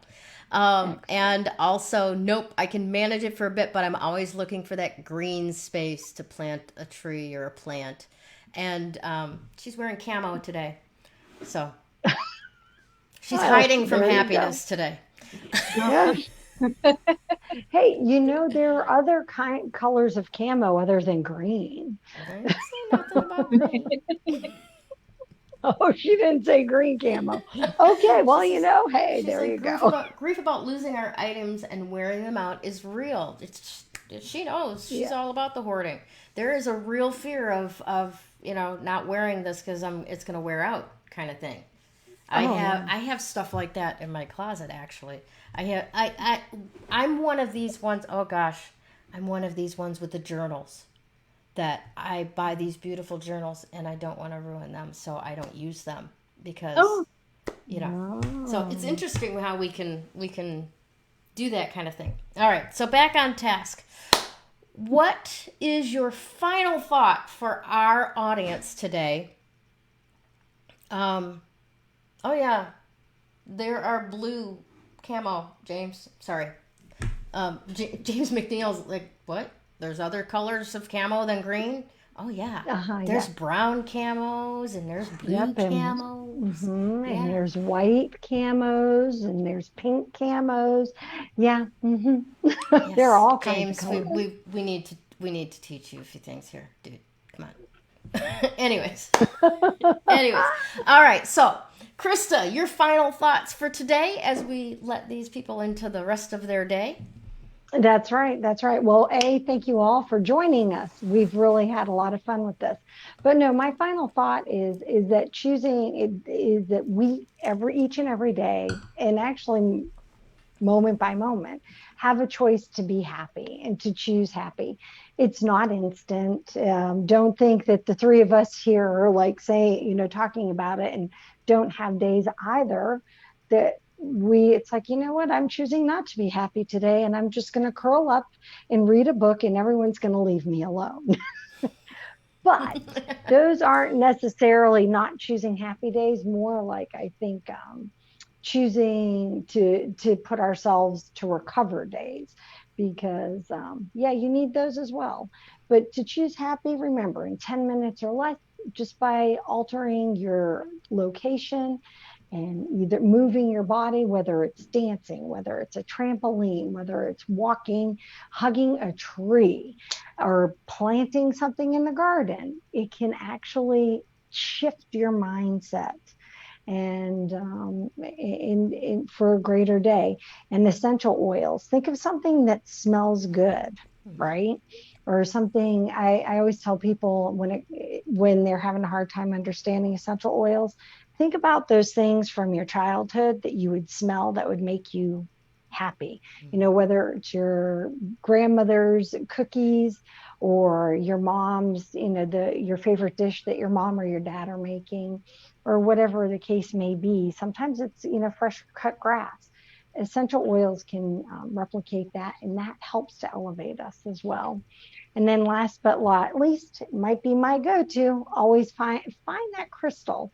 And also, nope, I can manage it for a bit, but I'm always looking for that green space to plant a tree or a plant. And she's wearing camo today. So she's hiding from happiness today. Yeah. Hey, there are other colors of camo other than green. I didn't say nothing about green. Oh, she didn't say green camo. Okay, well, hey, there you go. Grief about losing our items and wearing them out is real. She knows. She's all about the hoarding. There is a real fear of not wearing this because it's going to wear out kind of thing. I have stuff like that in my closet, actually. I'm one of these ones. Oh gosh, I'm one of these ones with the journals that I buy these beautiful journals and I don't want to ruin them, so I don't use them because So it's interesting how we can do that kind of thing. All right, so back on task. What is your final thought for our audience today? Oh yeah, there are blue camo, James. Sorry. James McNeil's like, what? There's other colors of camo than green? Oh yeah. Yeah. There's brown camos and there's blue Yep. And, camos. and Yeah. there's white camos and there's pink camos. Yeah. There are Yes. all kinds of James, we, colors. we we need to we need to teach you a few things here, dude. Come on. Anyways. Anyways. All right. So, Krista, your final thoughts for today as we let these people into the rest of their day. That's right. That's right. Well, thank you all for joining us. We've really had a lot of fun with this. But no, my final thought is that choosing it is that we each and every day, and actually moment by moment, have a choice to be happy and to choose happy. It's not instant. Don't think that the three of us here are like saying, talking about it and don't have days either. That it's like, you know what, I'm choosing not to be happy today, and I'm just going to curl up and read a book, and everyone's going to leave me alone. But those aren't necessarily not choosing happy days, more like I think choosing to put ourselves to recover days, because yeah, you need those as well. But to choose happy, remember, in 10 minutes or less, just by altering your location and either moving your body, whether it's dancing, whether it's a trampoline, whether it's walking, hugging a tree, or planting something in the garden, it can actually shift your mindset and for a greater day. And essential oils, think of something that smells good, right? Or something. I always tell people when they're having a hard time understanding essential oils, think about those things from your childhood that you would smell that would make you happy. Whether it's your grandmother's cookies or your mom's, your favorite dish that your mom or your dad are making, or whatever the case may be. Sometimes it's, fresh cut grass. Essential oils can replicate that, and that helps to elevate us as well. And then last but not least, it might be my go-to, always find that crystal,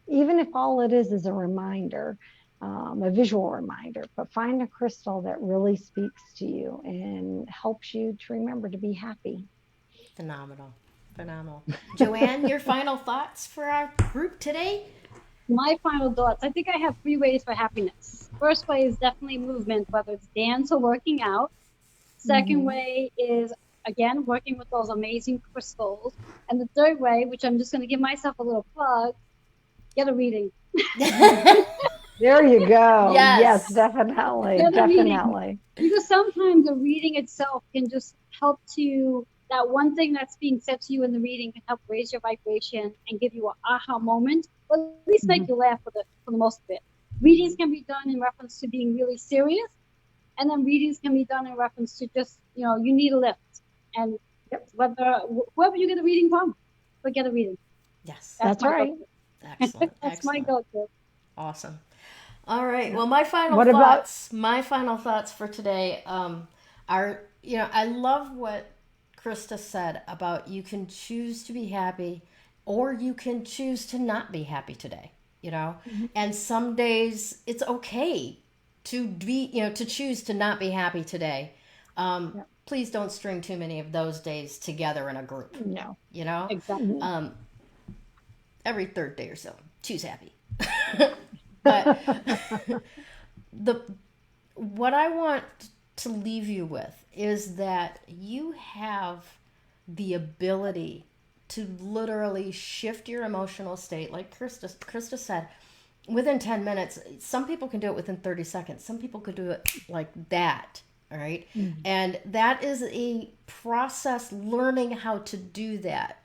even if all it is a reminder, a visual reminder, but find a crystal that really speaks to you and helps you to remember to be happy. Phenomenal. Phenomenal. Joanne, your final thoughts for our group today? My final thoughts. I think I have 3 ways for happiness. First way is definitely movement, whether it's dance or working out. Second way is, again, working with those amazing crystals. And the third way, which I'm just going to give myself a little plug, get a reading. There you go. Yes. Yes, definitely. Get a reading. Definitely. Because sometimes the reading itself can just help to, that one thing that's being said to you in the reading can help raise your vibration and give you an aha moment, or at least make you laugh for the most of it. Readings can be done in reference to being really serious, and then readings can be done in reference to just, you need a lift. And whoever you get a reading from, but get a reading. Yes. That's right. Excellent. That's Excellent. my go-to. Awesome. All right. Well, my final thoughts for today are, I love what Krista said about you can choose to be happy or you can choose to not be happy today, and some days it's okay to be, to choose to not be happy today. Please don't string too many of those days together in a group. No. Exactly. Every third day or so, choose happy. But what I want to leave you with is that you have the ability to literally shift your emotional state, like Krista said, within 10 minutes. Some people can do it within 30 seconds. Some people could do it like that. All right. And that is a process, learning how to do that.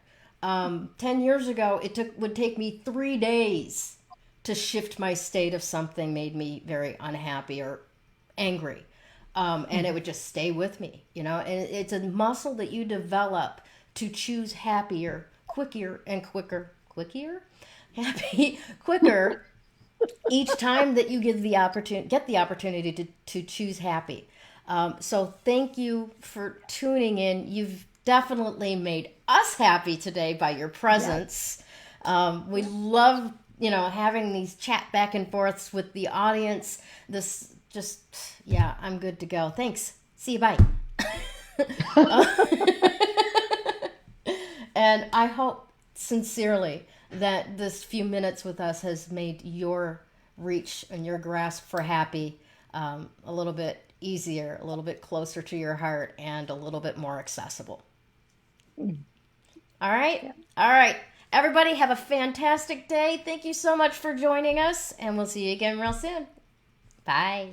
10 years ago, would take me 3 days to shift my state of something made me very unhappy or angry. And it would just stay with me, and it's a muscle that you develop to choose happier, quicker, each time that you get the opportunity to choose happy. So thank you for tuning in. You've definitely made us happy today by your presence. Yes. We love, having these chat back and forths with the audience. I'm good to go. Thanks. See you. Bye. And I hope sincerely that this few minutes with us has made your reach and your grasp for happy a little bit easier, a little bit closer to your heart, and a little bit more accessible. All right? Yeah. All right. Everybody have a fantastic day. Thank you so much for joining us, and we'll see you again real soon. Bye.